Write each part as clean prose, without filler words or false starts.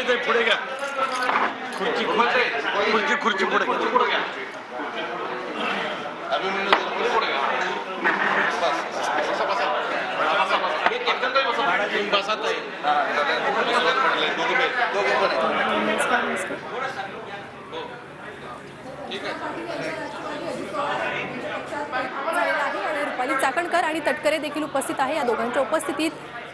ते पुढे घ्या. खुर्ची पुढे घ्या. रुपाली चाकणकर आणि तटकरे देखील उपस्थित आहे. या दोघांच्या उपस्थितीत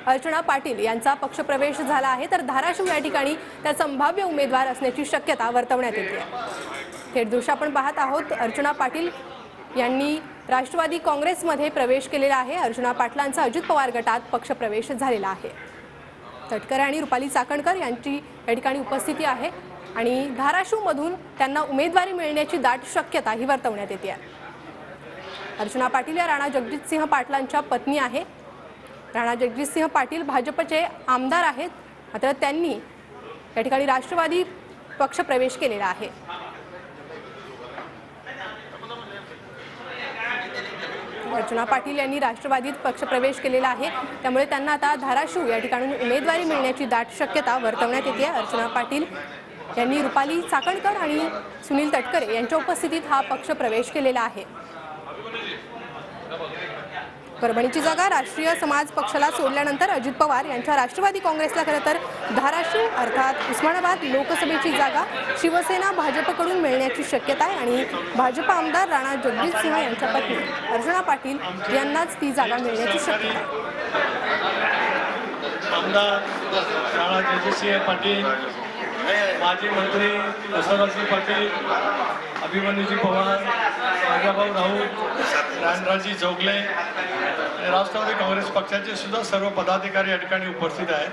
अर्चना पाटील यांचा पक्षप्रवेश झाला आहे. तर धाराशिव या ठिकाणी त्या संभाव्य उमेदवार असण्याची शक्यता वर्तवण्यात येते आहे. थेट दृश्य आपण पाहत आहोत. अर्चना पाटील यांनी राष्ट्रवादी काँग्रेसमध्ये प्रवेश केलेला आहे. अर्चना पाटलांचा अजित पवार गटात पक्षप्रवेश झालेला आहे. तटकरे आणि रुपाली चाकणकर यांची या ठिकाणी उपस्थिती आहे आणि धाराशिवमधून त्यांना उमेदवारी मिळण्याची दाट शक्यता ही वर्तवण्यात येते आहे. अर्चना पाटील या राणा जगजितसिंह पाटलांच्या पत्नी आहे. राणा जगजितसिंह पाटील भाजपचे आमदार आहेत, मात्र त्यांनी या ठिकाणी राष्ट्रवादी पक्ष प्रवेश केलेला आहे. अर्चना पाटील यांनी राष्ट्रवादीत पक्षप्रवेश केलेला आहे, त्यामुळे त्यांना आता धाराशिव या ठिकाणी उमेदवारी मिळण्याची दाट शक्यता वर्तवण्यात येते. अर्चना पाटील यांनी रुपाली चाकणकर आणि सुनील तटकरे यांच्या उपस्थितीत हा पक्ष प्रवेश केलेला आहे. परभणीची जागा राष्ट्रीय समाज पक्षाला सोडल्यानंतर अजित पवार यांच्या राष्ट्रवादी काँग्रेसला खरं तर धाराशिव अर्थात उस्मानाबाद लोकसभेची जागा शिवसेना भाजपकडून मिळण्याची शक्यता आहे आणि भाजप आमदार राणा जगजितसिंह यांच्या पत्नी अर्चना पाटील यांनाच ती जागा मिळण्याची शक्यता आहे. आमदार राणा जगजितसिंह पाटील, माजी मंत्री दशरथजी पाटील, अभिमन्यूजी पवार, राजाभाऊ राऊत, रानराजी जोगले, राष्ट्रवादी काँग्रेस पक्षाचे सुद्धा सर्व पदाधिकारी या ठिकाणी उपस्थित आहेत.